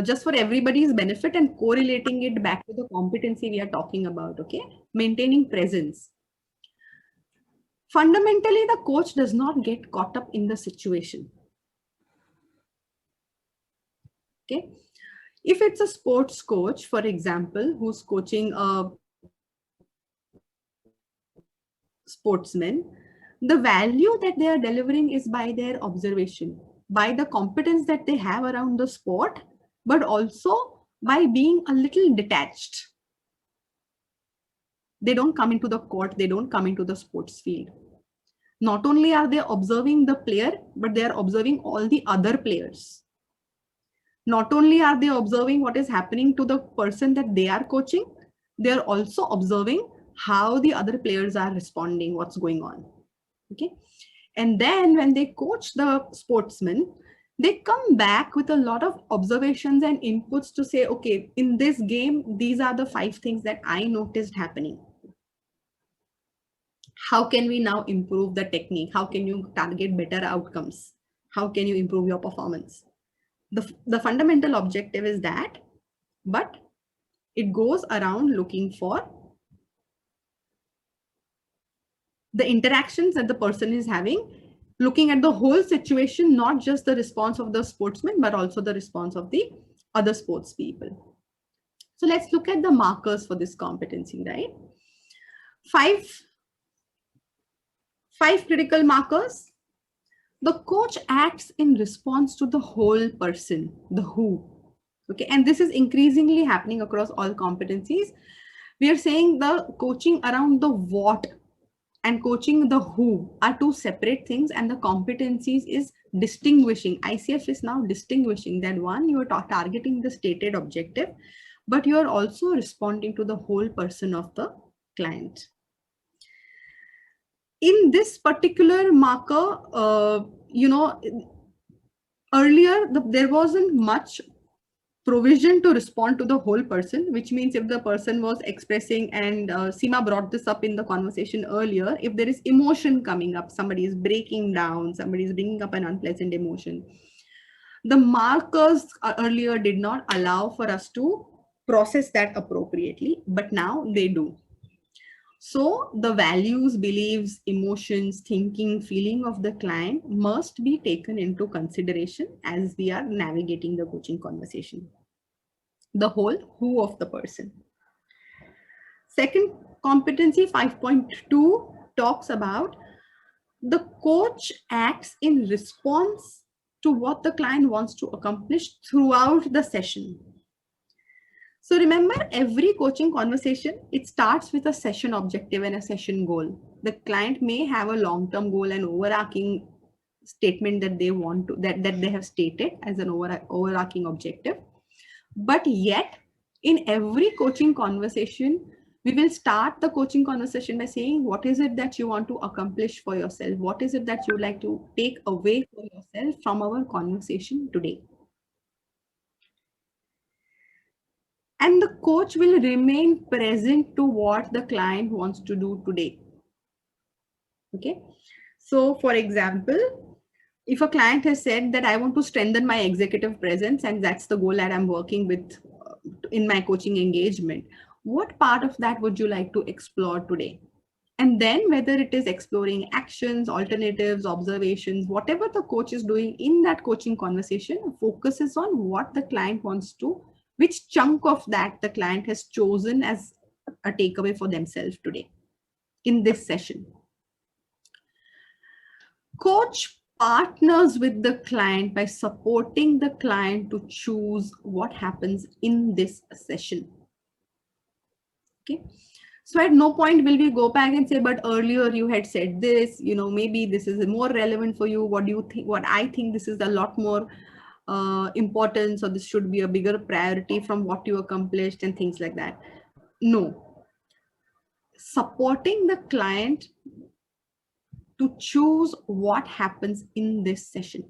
just for everybody's benefit and correlating it back to the competency we are talking about, okay? Maintaining presence. Fundamentally, the coach does not get caught up in the situation. Okay. If it's a sports coach, for example, who's coaching a sportsman, the value that they are delivering is by their observation, by the competence that they have around the sport, but also by being a little detached. They don't come into the court, they don't come into the sports field. Not only are they observing the player, but they are observing all the other players. Not only are they observing what is happening to the person that they are coaching, they are also observing how the other players are responding, what's going on. Okay. And then when they coach the sportsman, they come back with a lot of observations and inputs to say, okay, in this game, these are the 5 things that I noticed happening. How can we now improve the technique? How can you target better outcomes? How can you improve your performance? The fundamental objective is that, but it goes around looking for the interactions that the person is having, looking at the whole situation, not just the response of the sportsman, but also the response of the other sports people. So let's look at the markers for this competency, right? Five critical markers. The coach acts in response to the whole person, the who. Okay, and this is increasingly happening across all competencies. We are saying the coaching around the what and coaching the who are two separate things, and the competencies is distinguishing. ICF is now distinguishing that one, you are targeting the stated objective, but you are also responding to the whole person of the client. In this particular marker, earlier there wasn't much provision to respond to the whole person, which means if the person was expressing, and Seema brought this up in the conversation earlier, if there is emotion coming up, somebody is breaking down, somebody is bringing up an unpleasant emotion, the markers earlier did not allow for us to process that appropriately, but now they do. So the values, beliefs, emotions, thinking, feeling of the client must be taken into consideration as we are navigating the coaching conversation. The whole who of the person. Second competency 5.2 talks about the coach acts in response to what the client wants to accomplish throughout the session. So remember, every coaching conversation, it starts with a session objective and a session goal. The client may have a long-term goal and overarching statement that they want to, that they have stated as an overarching objective. But yet, in every coaching conversation, we will start the coaching conversation by saying, what is it that you want to accomplish for yourself? What is it that you would like to take away for yourself from our conversation today? And the coach will remain present to what the client wants to do today. Okay. So for example, if a client has said that I want to strengthen my executive presence, and that's the goal that I'm working with in my coaching engagement, what part of that would you like to explore today? And then whether it is exploring actions, alternatives, observations, whatever the coach is doing in that coaching conversation focuses on what the client wants to, which chunk of that the client has chosen as a takeaway for themselves today in this session. Coach partners with the client by supporting the client to choose what happens in this session. Okay. So at no point will we go back and say, but earlier you had said this, maybe this is more relevant for you. What do you think? What I think this is a lot more important. So this should be a bigger priority from what you accomplished and things like that. No. Supporting the client to choose what happens in this session.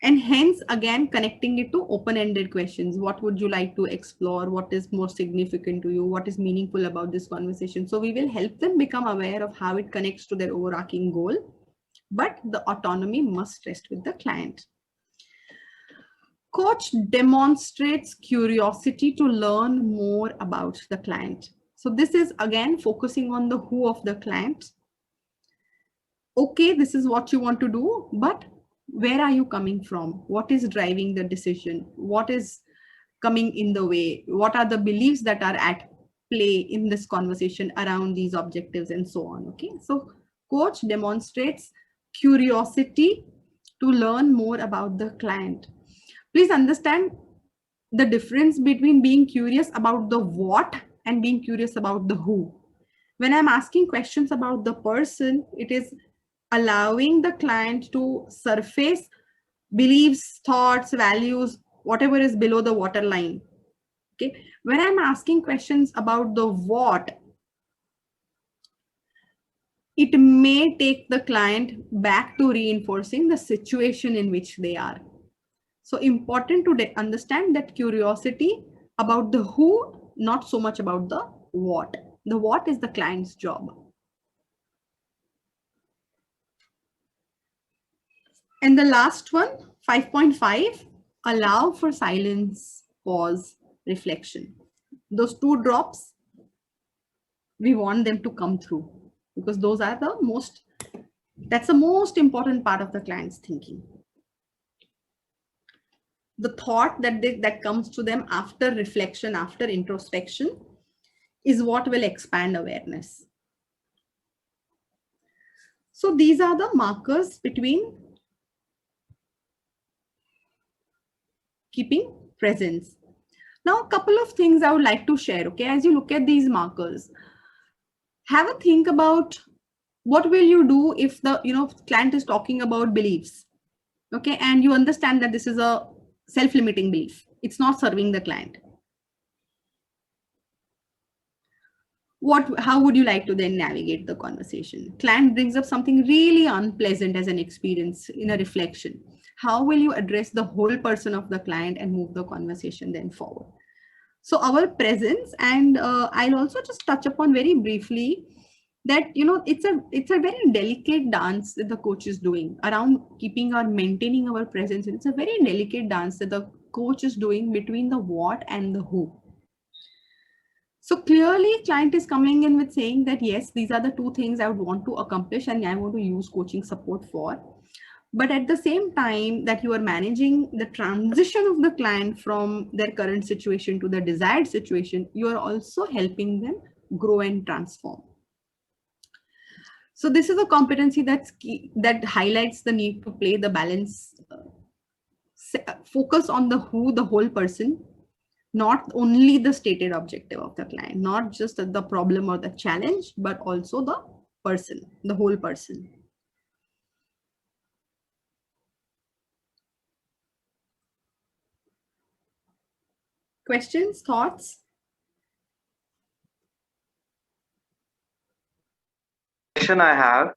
And hence, again, connecting it to open-ended questions. What would you like to explore? What is more significant to you? What is meaningful about this conversation? So we will help them become aware of how it connects to their overarching goal, but the autonomy must rest with the client. Coach demonstrates curiosity to learn more about the client. So this is again focusing on the who of the client. Okay, this is what you want to do, but where are you coming from? What is driving the decision? What is coming in the way? What are the beliefs that are at play in this conversation around these objectives and so on? Okay, so coach demonstrates curiosity to learn more about the client. Please understand the difference between being curious about the what and being curious about the who. When I'm asking questions about the person, it is allowing the client to surface beliefs, thoughts, values, whatever is below the waterline. Okay. When I'm asking questions about the what, it may take the client back to reinforcing the situation in which they are. So important to understand that curiosity about the who, not so much about the what. The what is the client's job. And the last one, 5.5, allow for silence, pause, reflection. Those two drops, we want them to come through because those are the most, that's the most important part of the client's thinking. The thought that comes to them after reflection, after introspection, is what will expand awareness. So these are the markers between keeping presence. Now, a couple of things I would like to share. Okay, as you look at these markers, have a think about what will you do if the client is talking about beliefs. Okay, and you understand that this is a self-limiting belief. It's not serving the client. How would you like to then navigate the conversation? Client brings up something really unpleasant as an experience in a reflection. How will you address the whole person of the client and move the conversation then forward? So our presence, and I'll also just touch upon very briefly that it's a very delicate dance that the coach is doing around keeping or maintaining our presence. It's a very delicate dance that the coach is doing between the what and the who. So clearly client is coming in with saying that, yes, these are the two things I would want to accomplish and I want to use coaching support for. But at the same time that you are managing the transition of the client from their current situation to the desired situation, you are also helping them grow and transform. So this is a competency that's key, that highlights the need to play the balance, focus on the who, the whole person, not only the stated objective of the client, not just the problem or the challenge, but also the person, the whole person. Questions, thoughts? Question I have.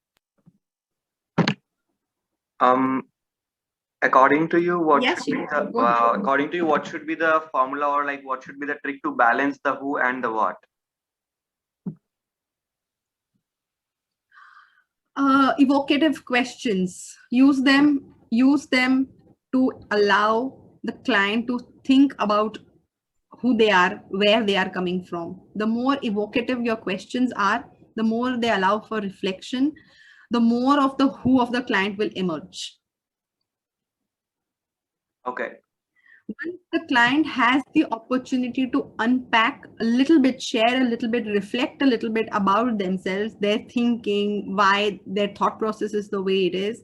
According to you, what Yes, should be the according to you, what should be the formula, or like what should be the trick to balance the who and the what? Evocative questions. Use them to allow the client to think about who they are, where they are coming from. The more evocative your questions are, the more they allow for reflection, the more of the who of the client will emerge. Okay. Once the client has the opportunity to unpack a little bit, share a little bit, reflect a little bit about themselves, their thinking, why their thought process is the way it is,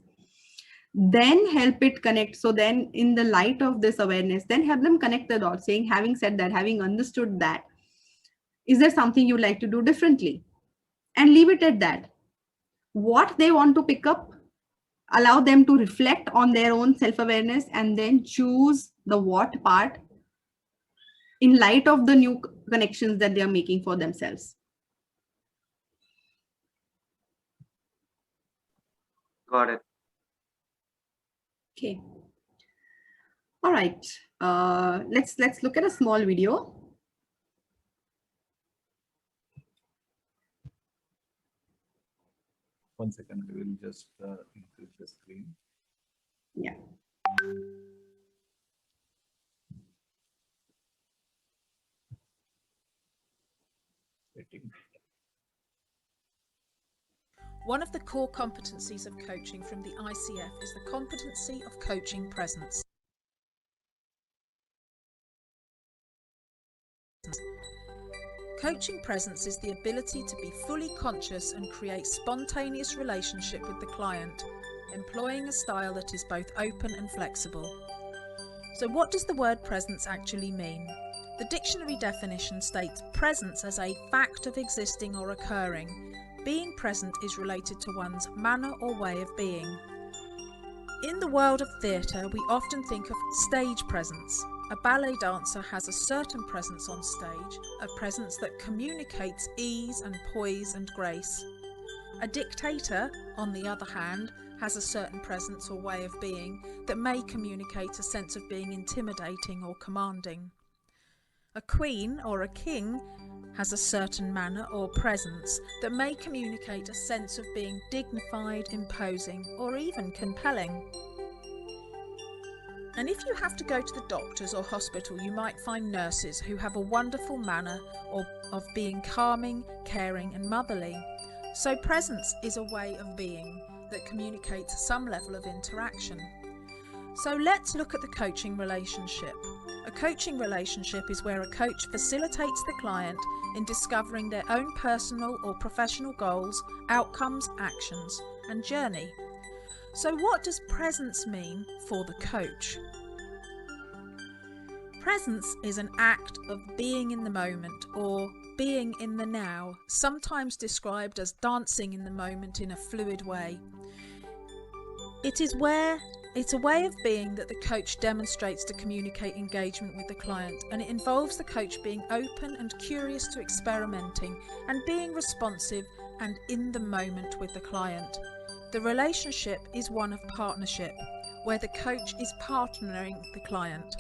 then help it connect. So then in the light of this awareness, then have them connect the dots, saying, having said that, having understood that, is there something you'd like to do differently? And leave it at that. What they want to pick up, allow them to reflect on their own self-awareness and then choose the what part in light of the new connections that they are making for themselves. Got it. Okay. All right. Let's look at a small video. One second, I will just increase the screen. Yeah. One of the core competencies of coaching from the ICF is the competency of coaching presence. Coaching presence is the ability to be fully conscious and create spontaneous relationship with the client, employing a style that is both open and flexible. So what does the word presence actually mean? The dictionary definition states presence as a fact of existing or occurring. Being present is related to one's manner or way of being. In the world of theatre, we often think of stage presence. A ballet dancer has a certain presence on stage, a presence that communicates ease and poise and grace. A dictator, on the other hand, has a certain presence or way of being that may communicate a sense of being intimidating or commanding. A queen or a king has a certain manner or presence that may communicate a sense of being dignified, imposing, or even compelling. And if you have to go to the doctors or hospital, you might find nurses who have a wonderful manner of being calming, caring, and motherly. So presence is a way of being that communicates some level of interaction. So let's look at the coaching relationship. A coaching relationship is where a coach facilitates the client in discovering their own personal or professional goals, outcomes, actions, and journey. So what does presence mean for the coach? Presence is an act of being in the moment or being in the now, sometimes described as dancing in the moment in a fluid way. It's a way of being that the coach demonstrates to communicate engagement with the client, and it involves the coach being open and curious to experimenting and being responsive and in the moment with the client. The relationship is one of partnership, where the coach is partnering the client.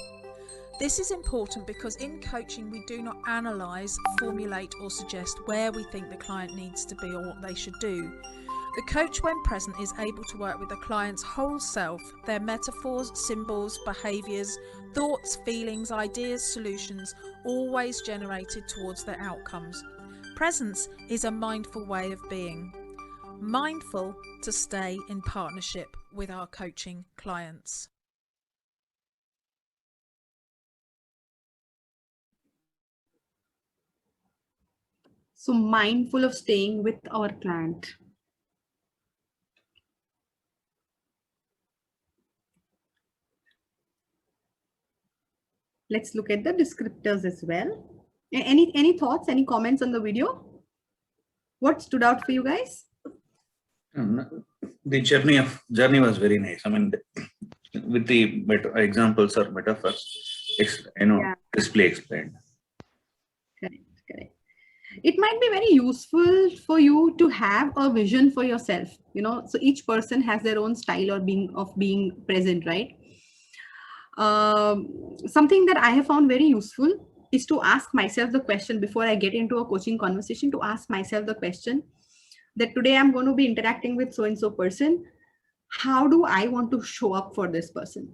This is important because in coaching we do not analyse, formulate or suggest where we think the client needs to be or what they should do. The coach, when present, is able to work with the client's whole self, their metaphors, symbols, behaviours, thoughts, feelings, ideas, solutions, always generated towards their outcomes. Presence is a mindful way of being. Mindful to stay in partnership with our coaching clients. So mindful of staying with our client. Let's look at the descriptors as well. Any thoughts, any comments on the video? What stood out for you guys? The journey was very nice. I mean, with the examples or metaphors, display explained. Correct. It might be very useful for you to have a vision for yourself. So each person has their own style of being present, right? Something that I have found very useful is to ask myself the question before I get into a coaching conversation, to ask myself the question that today I'm going to be interacting with so-and-so person. How do I want to show up for this person?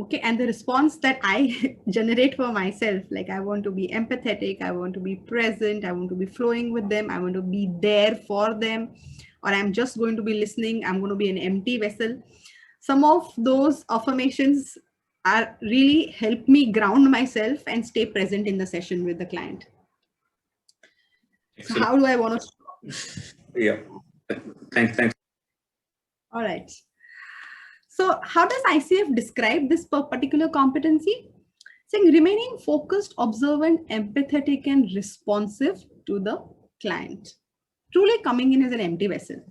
Okay, and the response that I generate for myself, like I want to be empathetic, I want to be present, I want to be flowing with them, I want to be there for them, or I'm just going to be listening, I'm going to be an empty vessel. Some of those affirmations are really help me ground myself and stay present in the session with the client. So how do I want to? Yeah, thanks. All right. So how does ICF describe this particular competency? Saying remaining focused, observant, empathetic, and responsive to the client. Truly coming in as an empty vessel.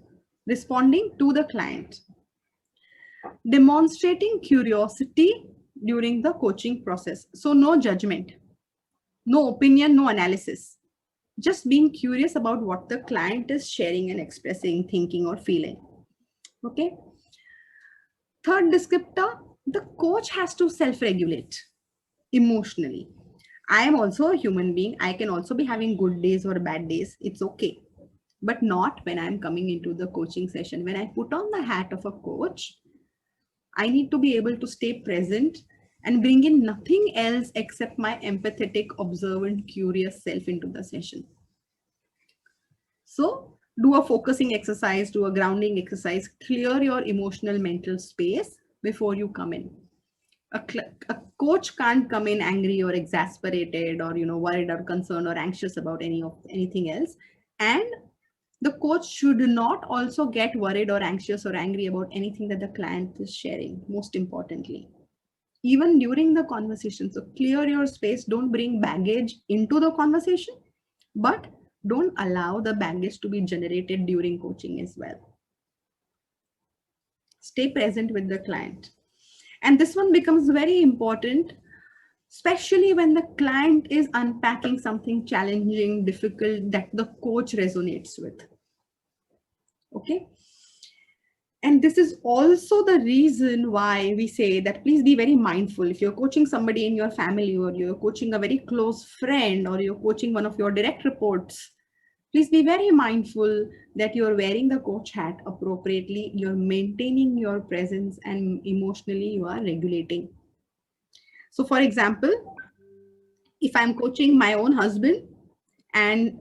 Responding to the client. Demonstrating curiosity during the coaching process. So no judgment, no opinion, no analysis. Just being curious about what the client is sharing and expressing, thinking, or feeling. Okay. Third descriptor, the coach has to self-regulate emotionally. I am also a human being. I can also be having good days or bad days. It's okay. But not when I'm coming into the coaching session. When I put on the hat of a coach, I need to be able to stay present and bring in nothing else except my empathetic, observant, curious self into the session. So do a focusing exercise, do a grounding exercise, clear your emotional mental space before you come in. A coach can't come in angry or exasperated or worried or concerned or anxious about anything else. And the coach should not also get worried or anxious or angry about anything that the client is sharing, most importantly. Even during the conversation. So clear your space, don't bring baggage into the conversation, but don't allow the baggage to be generated during coaching as well. Stay present with the client. And this one becomes very important, especially when the client is unpacking something challenging, difficult that the coach resonates with. Okay. And this is also the reason why we say that please be very mindful. If you're coaching somebody in your family, or you're coaching a very close friend, or you're coaching one of your direct reports, please be very mindful that you're wearing the coach hat appropriately, you're maintaining your presence, and emotionally you are regulating. So for example, if I'm coaching my own husband and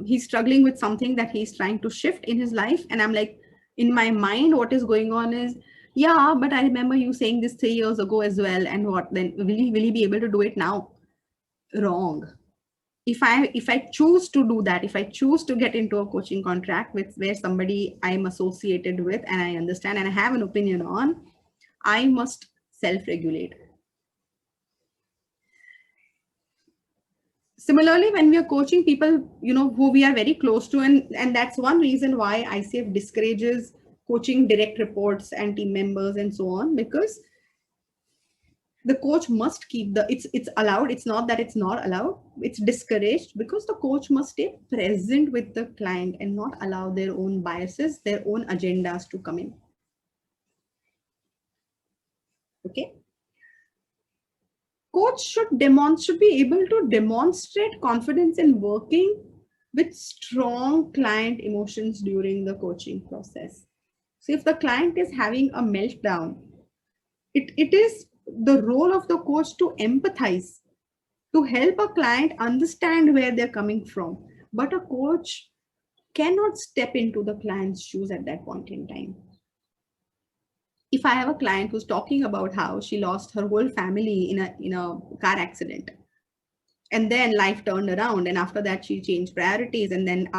he's struggling with something that he's trying to shift in his life, and I'm like, in my mind, what is going on is, yeah, but I remember you saying this 3 years ago as well. And what then? Will he be able to do it now? Wrong. If I choose to do that, if I choose to get into a coaching contract with where somebody I'm associated with and I understand and I have an opinion on, I must self-regulate. Similarly, when we are coaching people, who we are very close to, and that's one reason why ICF discourages coaching direct reports and team members and so on, because the coach must keep it's allowed. It's not that it's not allowed. It's discouraged because the coach must stay present with the client and not allow their own biases, their own agendas to come in. Okay. Coach should be able to demonstrate confidence in working with strong client emotions during the coaching process. So if the client is having a meltdown, it is the role of the coach to empathize, to help a client understand where they're coming from. But a coach cannot step into the client's shoes at that point in time. If I have a client who's talking about how she lost her whole family in a car accident, and then life turned around, and after that she changed priorities, and then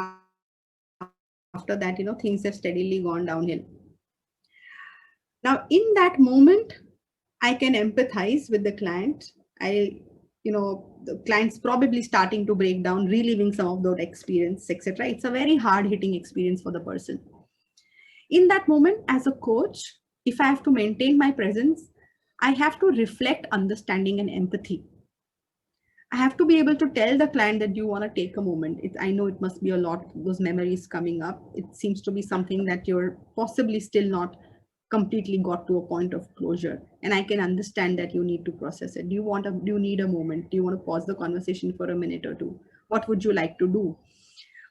after that, things have steadily gone downhill. Now, in that moment, I can empathize with the client. The client's probably starting to break down, reliving some of those experiences, etc. It's a very hard-hitting experience for the person. In that moment, as a coach, if I have to maintain my presence, I have to reflect understanding and empathy. I have to be able to tell the client that you want to take a moment. I know it must be a lot, those memories coming up. It seems to be something that you're possibly still not completely got to a point of closure. And I can understand that you need to process it. Do you need a moment? Do you want to pause the conversation for a minute or two? What would you like to do?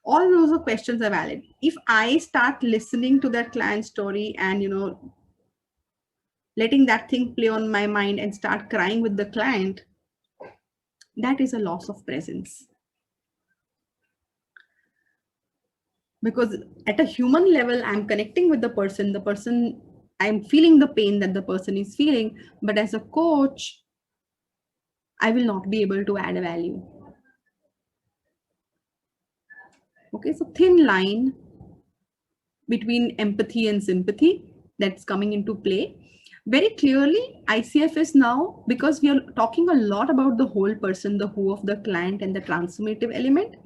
All those questions are valid. If I start listening to that client's story and, letting that thing play on my mind and start crying with the client, that is a loss of presence. Because at a human level, I'm connecting with the person, I'm feeling the pain that the person is feeling, but as a coach, I will not be able to add value. Okay, so thin line between empathy and sympathy that's coming into play. Very clearly, ICF is now, because we are talking a lot about the whole person, the who of the client and the transformative element,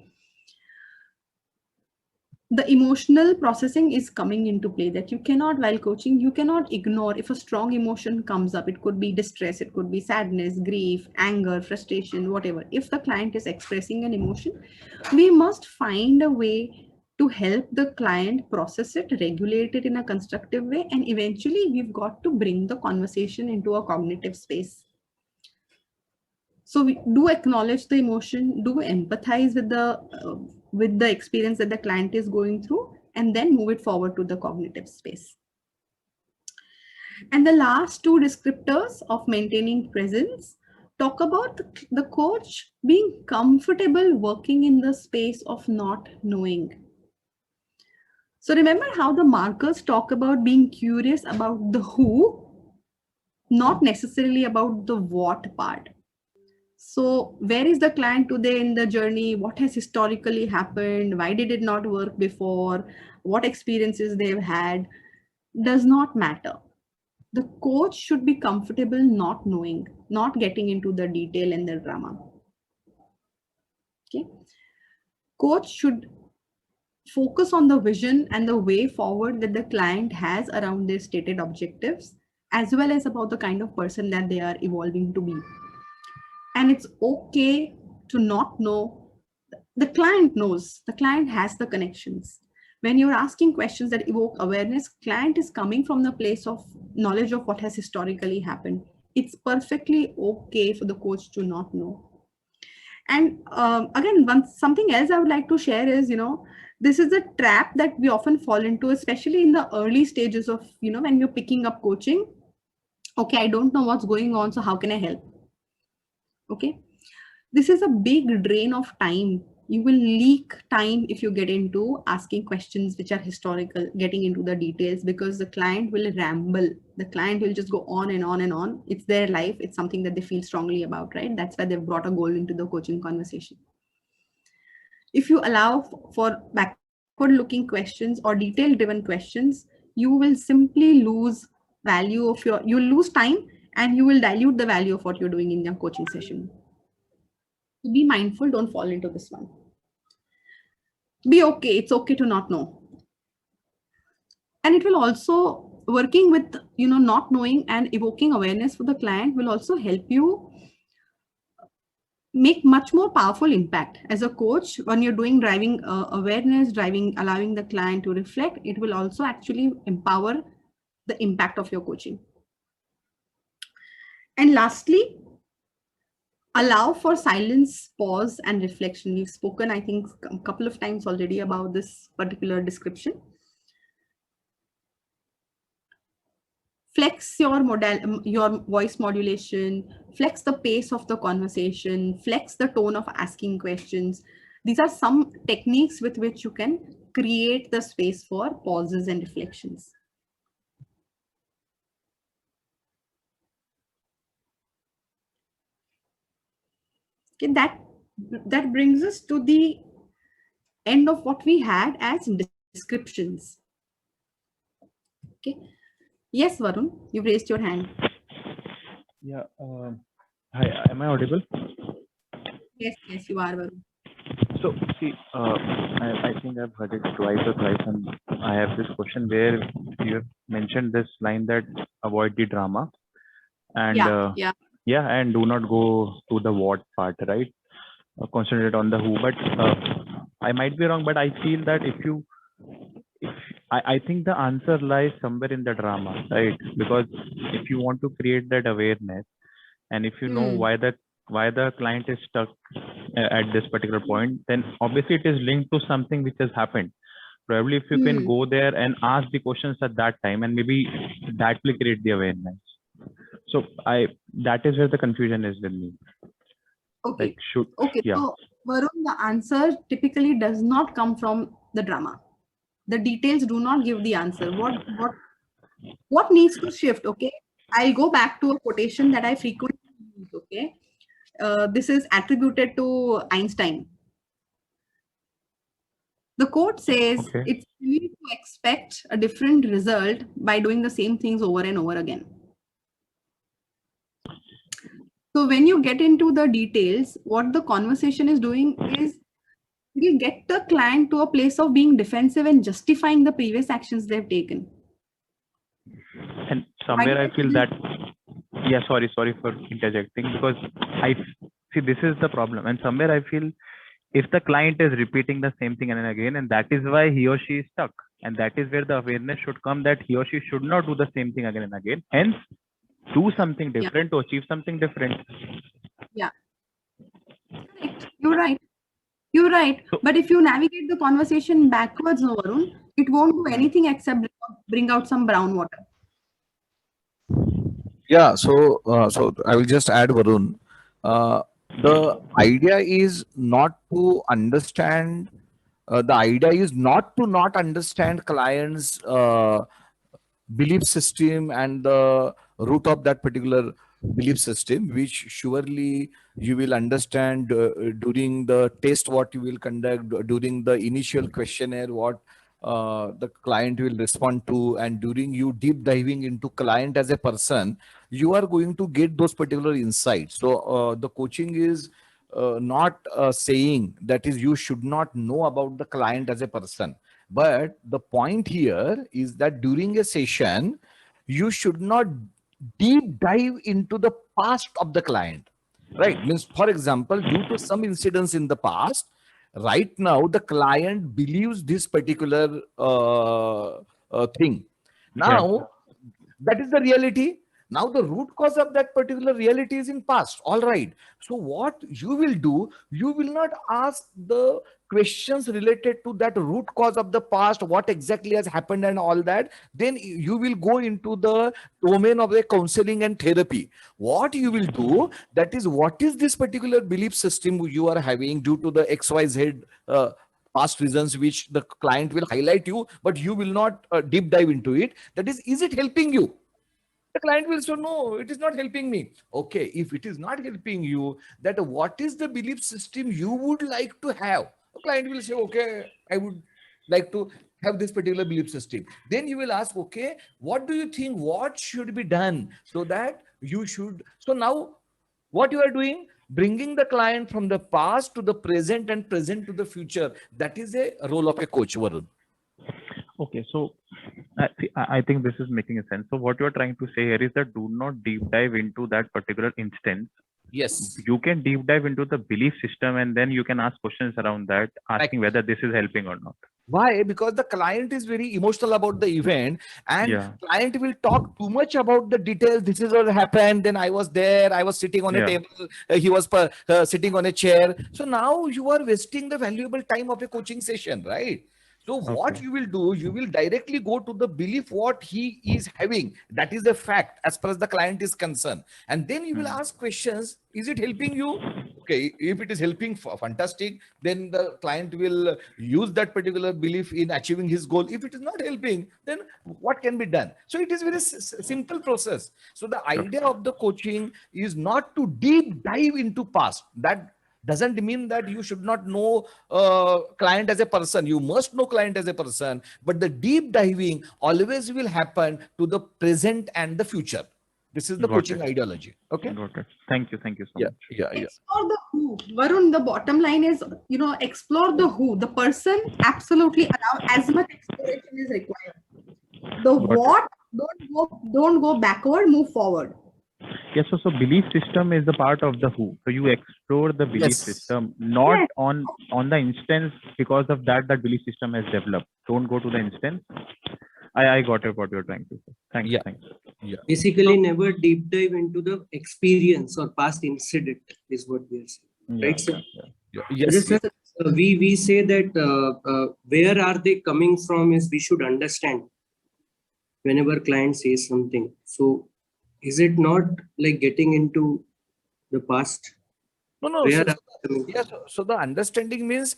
the emotional processing is coming into play, that you cannot, while coaching, you cannot ignore if a strong emotion comes up. It could be distress, it could be sadness, grief, anger, frustration, whatever. If the client is expressing an emotion, we must find a way to help the client process it, regulate it in a constructive way, and eventually we've got to bring the conversation into a cognitive space. So we do acknowledge the emotion, do empathize with the experience that the client is going through, and then move it forward to the cognitive space. And the last two descriptors of maintaining presence talk about the coach being comfortable working in the space of not knowing. So remember how the markers talk about being curious about the who, not necessarily about the what part. So where is the client today in the journey? What has historically happened? Why did it not work before? What experiences they've had does not matter. The coach should be comfortable not knowing, not getting into the detail and the drama. Okay. Coach should focus on the vision and the way forward that the client has around their stated objectives, as well as about the kind of person that they are evolving to be. And it's okay to not know. The client knows, the client has the connections. When you're asking questions that evoke awareness, client is coming from the place of knowledge of what has historically happened. It's perfectly okay for the coach to not know. And again, something else I would like to share is, this is a trap that we often fall into, especially in the early stages of, when you're picking up coaching. Okay, I don't know what's going on, so how can I help? Okay. This is a big drain of time. You will leak time if you get into asking questions which are historical, getting into the details, because the client will ramble. The client will just go on and on and on. It's their life. It's something that they feel strongly about, right? That's why they've brought a goal into the coaching conversation. If you allow for backward-looking questions or detail-driven questions, you will simply lose value of you'll lose time, and you will dilute the value of what you're doing in your coaching session. Be mindful, don't fall into this one. Be okay, it's okay to not know. And it will also, working with, not knowing and evoking awareness for the client will also help you make much more powerful impact as a coach. When you're driving awareness, allowing the client to reflect, it will also actually empower the impact of your coaching. And lastly, allow for silence, pause, and reflection. We've spoken, I think, a couple of times already about this particular description. Flex your voice modulation, flex the pace of the conversation, flex the tone of asking questions. These are some techniques with which you can create the space for pauses and reflections. Okay, that brings us to the end of what we had as descriptions. Okay. Yes, Varun, you've raised your hand. Yeah. Hi, am I audible? Yes, you are, Varun. So, see, I think I've heard it twice or thrice, and I have this question where you have mentioned this line that avoid the drama, and and do not go to the what part, right? Concentrate on the who. But I might be wrong, but I feel that I think the answer lies somewhere in the drama, right? Because if you want to create that awareness, and if you know why the client is stuck at this particular point, then obviously it is linked to something which has happened. Probably if you can go there and ask the questions at that time, and maybe that will create the awareness. So that is where the confusion is with me. Okay. Like, So Varun, the answer typically does not come from the drama. The details do not give the answer. What needs to shift? Okay, I'll go back to a quotation that I frequently use. Okay, this is attributed to Einstein. The quote says, it's easy to expect a different result by doing the same things over and over again. So when you get into the details, what the conversation is doing is you get the client to a place of being defensive and justifying the previous actions they've taken. And somewhere I feel that, sorry for interjecting, because I see this is the problem. And somewhere I feel if the client is repeating the same thing again, and that is why he or she is stuck. And that is where the awareness should come, that he or she should not do the same thing again and again. Hence, do something different to achieve something different. Yeah. You're right. So, but if you navigate the conversation backwards, Varun, it won't do anything except bring out some brown water. Yeah, so I will just add, Varun. The idea is not to understand. The idea is not to not understand clients' belief system and the root of that particular belief system, which surely you will understand during the test what you will conduct, during the initial questionnaire what the client will respond to, and during you deep diving into client as a person, you are going to get those particular insights. So the coaching is not saying that is you should not know about the client as a person, but the point here is that during a session, you should not deep dive into the past of the client. Right? Means, for example, due to some incidents in the past, right now the client believes this particular thing. Yeah. Now, that is the reality. Now the root cause of that particular reality is in past. All right. So what you will do, you will not ask the questions related to that root cause of the past, what exactly has happened and all that. Then you will go into the domain of the counseling and therapy. What you will do, that is, what is this particular belief system you are having due to the XYZ past reasons which the client will highlight you, but you will not deep dive into it. That is it helping you? The client will say, no, it is not helping me. Okay, if it is not helping you, that what is the belief system you would like to have? The client will say, okay, I would like to have this particular belief system. Then you will ask, okay, what do you think? What should be done so that you should? So now what you are doing, bringing the client from the past to the present and present to the future. That is a role of a coach, Varun. Okay, so I think this is making a sense. So what you are trying to say here is that do not deep dive into that particular instance. Yes. You can deep dive into the belief system, and then you can ask questions around that, asking whether this is helping or not. Why? Because the client is very emotional about the event, and Yeah. client will talk too much about the details. This is what happened. Then I was there. I was sitting on a Yeah. table. He was sitting on a chair. So now you are wasting the valuable time of a coaching session, right? So what Okay. you will do, you will directly go to the belief what he is having. That is a fact as far as the client is concerned. And then you will ask questions. Is it helping you? Okay, if it is helping, fantastic. Then the client will use that particular belief in achieving his goal. If it is not helping, then what can be done? So it is very simple process. So the idea of the coaching is not to deep dive into past. That doesn't mean that you should not know client as a person. You must know client as a person, but the deep diving always will happen to the present and the future. This is the Got coaching it. ideology. Okay. Got it. Thank you. Thank you so Yeah. much. Yeah. Yeah. Explore the who. Varun, the bottom line is, explore the who. The person, absolutely allow as much exploration is required. The Got it. what, don't go backward, move forward. Yes, so belief system is the part of the who. So you explore the belief Yes. system, not Yes. on the instance. Because of that belief system has developed. Don't go to the instance. I got it what you're trying to say. Thanks. Yeah. Thanks. Yeah. Basically, never deep dive into the experience or past incident is what we are saying, Yeah, right? So, Yeah. Yes. Rajat sir, we say that where are they coming from is we should understand whenever client says something. So, is it not like getting into the past? No. Where So, are they coming yeah. from? So the understanding means,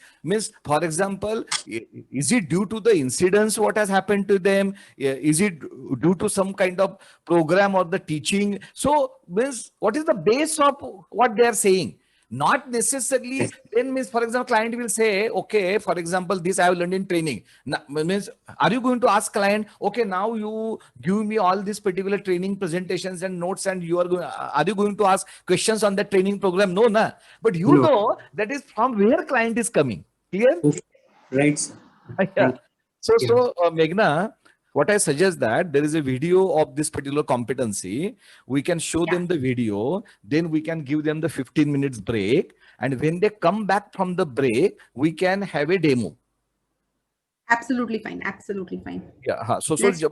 for example, is it due to the incidents what has happened to them? Is it due to some kind of program or the teaching? So means what is the base of what they are saying? Not necessarily. Then means, for example, client will say, okay, for example, this I have learned in training. Now, means, are you going to ask client, okay, now you give me all these particular training presentations and notes, and are you going to ask questions on that training program? No, na. But you No. know that is from where client is coming. Clear? Okay. Right, sir. Yeah. Thank So, you. so Meghna, what I suggest that there is a video of this particular competency. We can show them the video, then we can give them the 15 minutes break. And when they come back from the break, we can have a demo. Absolutely fine. Absolutely fine. Yeah. So Let's-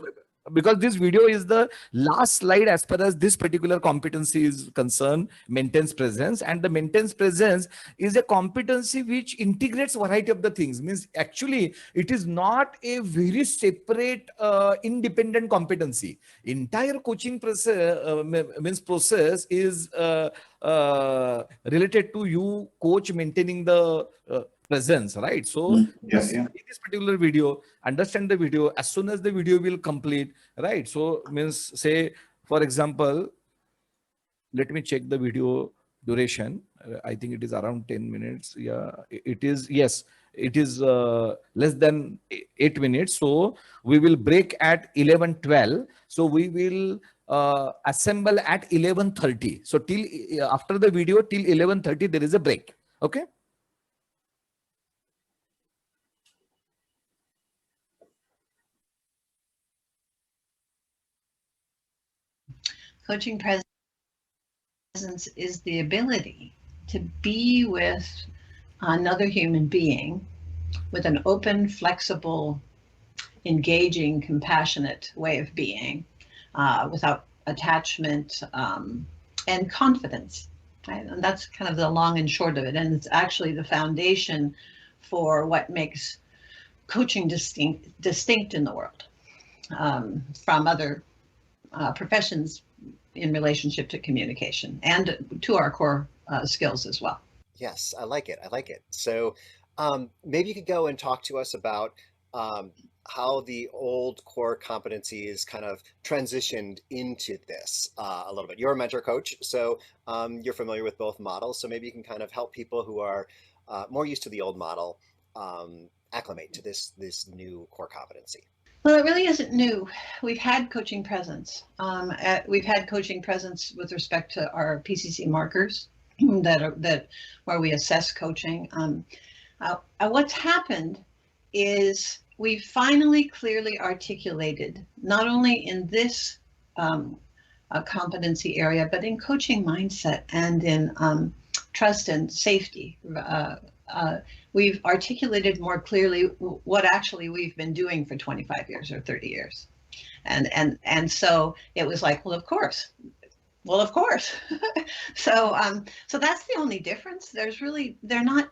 because this video is the last slide as far as this particular competency is concerned, maintains presence. And the maintains presence is a competency which integrates variety of the things. Means actually it is not a very separate independent competency. Entire coaching process means process is related to you coach maintaining the presence, right? So Yeah, yeah. in this particular video, understand the video. As soon as the video will complete, right? So means say, for example, let me check the video duration. I think it is around 10 minutes. Yeah, it is. Yes, it is less than 8 minutes. So we will break at 11:12. So we will assemble at 11:30. So till after the video till 11:30 there is a break. Okay. Coaching presence is the ability to be with another human being with an open, flexible, engaging, compassionate way of being, without attachment, and confidence. Right? And that's kind of the long and short of it. And it's actually the foundation for what makes coaching distinct in the world from other professions in relationship to communication and to our core skills as well. Yes, I like it. I like it. So maybe you could go and talk to us about how the old core competencies kind of transitioned into this a little bit. You're a mentor coach, so you're familiar with both models. So maybe you can kind of help people who are more used to the old model acclimate to this new core competency. Well, it really isn't new. We've had coaching presence. We've had coaching presence with respect to our PCC markers that where we assess coaching. What's happened is we've finally clearly articulated, not only in this competency area, but in coaching mindset and in trust and safety. We've articulated more clearly what actually we've been doing for 25 years or 30 years. And so it was like, well, of course. So that's the only difference. There's really, they're not,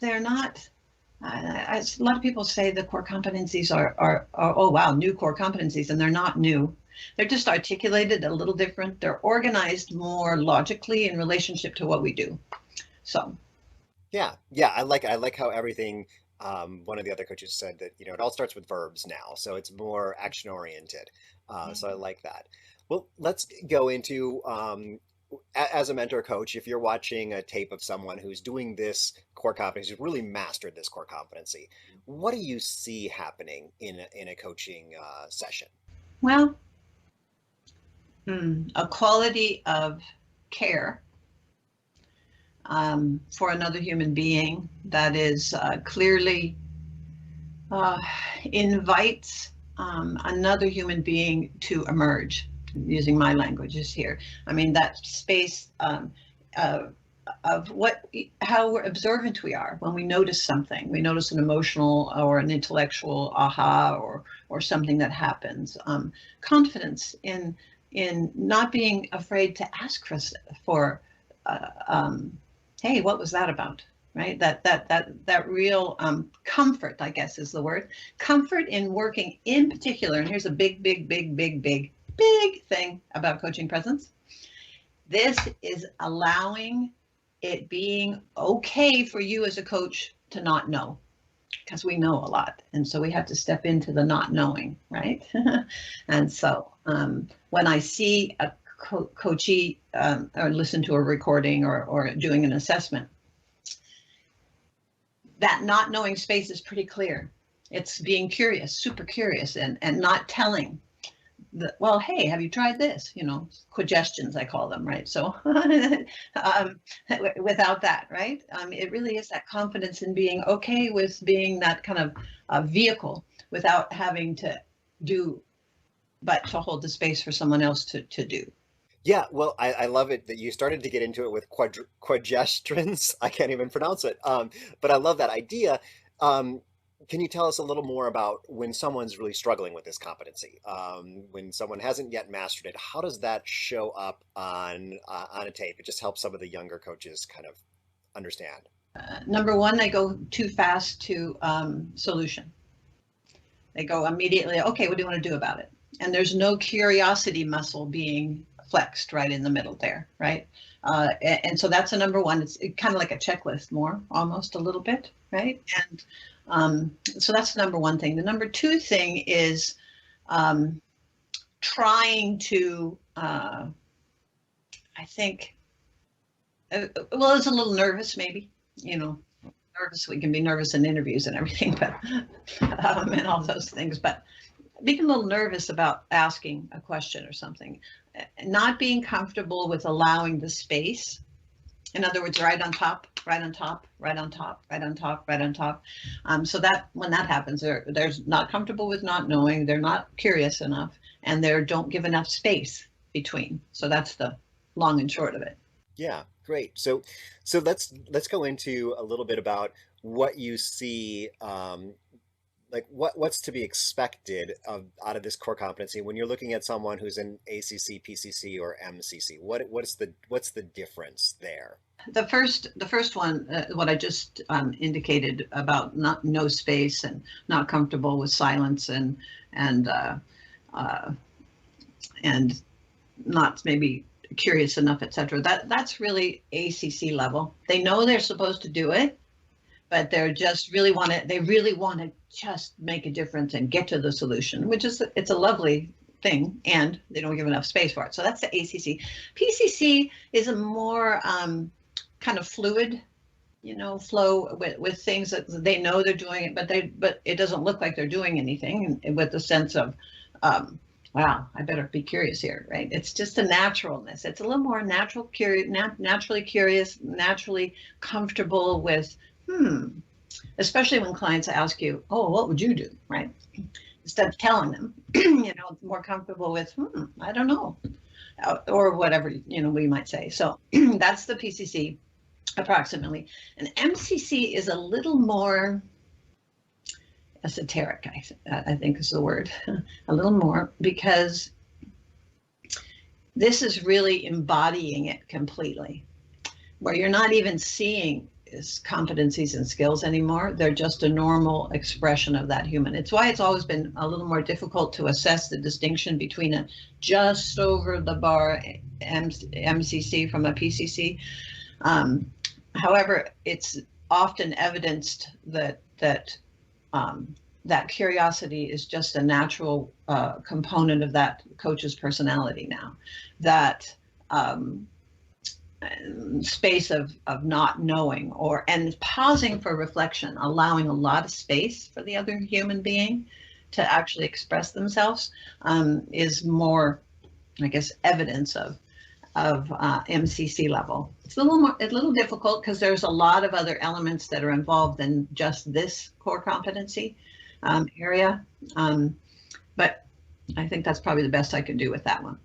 a lot of people say the core competencies are oh, wow, new core competencies, and they're not new. They're just articulated a little different. They're organized more logically in relationship to what we do. So. Yeah, I like how everything. One of the other coaches said that it all starts with verbs now, so it's more action oriented. So I like that. Well, let's go into as a mentor coach. If you're watching a tape of someone who's doing this core competency, who's really mastered this core competency, what do you see happening in a coaching session? Well, a quality of care for another human being that is clearly invites another human being to emerge, using my languages here. I mean, that space of how observant we are when we notice something. We notice an emotional or an intellectual aha or something that happens. Confidence in not being afraid to ask for hey, what was that about? Right? That real comfort, I guess is the word. Comfort in working in particular. And here's a big thing about coaching presence. This is allowing it being okay for you as a coach to not know, because we know a lot. And so we have to step into the not knowing, right? And so when I see a coachee or listen to a recording or doing an assessment, that not knowing space is pretty clear. It's being curious, super curious, and not telling well, hey, have you tried this? Quagestions, I call them, right? So without that, right? It really is that confidence in being okay with being that kind of vehicle without having to do, but to hold the space for someone else to do. Yeah, well, I love it that you started to get into it with quagestions. I can't even pronounce it. But I love that idea. can you tell us a little more about when someone's really struggling with this competency? When someone hasn't yet mastered it, how does that show up on a tape? It just helps some of the younger coaches kind of understand. Number one, they go too fast to solution. They go immediately, okay, what do you want to do about it? And there's no curiosity muscle being flexed right in the middle there, right? And so that's a number one. It's kind of like a checklist more, almost a little bit, right? And so that's the number one thing. The number two thing is trying to, I think, well, it's a little nervous maybe, you know, nervous. We can be nervous in interviews and everything, but and all those things, but being a little nervous about asking a question or something, not being comfortable with allowing the space. In other words, right on top, right on top, right on top, right on top, right on top. So that when that happens, they're not comfortable with not knowing, they're not curious enough, and they don't give enough space between. So that's the long and short of it. Yeah, great. So let's go into a little bit about what you see, like what's to be expected out of this core competency when you're looking at someone who's in ACC, PCC, or MCC. What's the difference there? The first one, what I just indicated about no space and not comfortable with silence and not maybe curious enough, etc. That's really ACC level. They know they're supposed to do it, but they really want to just make a difference and get to the solution, which is it's a lovely thing, and they don't give enough space for it. So that's the ACC. PCC is a more kind of fluid, flow with things that they know they're doing it, but it doesn't look like they're doing anything, and with the sense of wow, I better be curious here, right? It's just a naturalness. It's a little more naturally curious, naturally comfortable with, especially when clients ask you, oh, what would you do, right? Instead of telling them, more comfortable with, I don't know, or whatever, we might say. So that's the PCC approximately. And MCC is a little more esoteric, I think is the word, a little more, because this is really embodying it completely, where you're not even seeing his competencies and skills anymore. They're just a normal expression of that human. It's why it's always been a little more difficult to assess the distinction between a just over the bar MCC from a PCC. However, it's often evidenced that that curiosity is just a natural component of that coach's personality now. That space of not knowing and pausing for reflection, allowing a lot of space for the other human being to actually express themselves is more, I guess, evidence of MCC level. It's a little difficult because there's a lot of other elements that are involved in just this core competency area. But I think that's probably the best I can do with that one.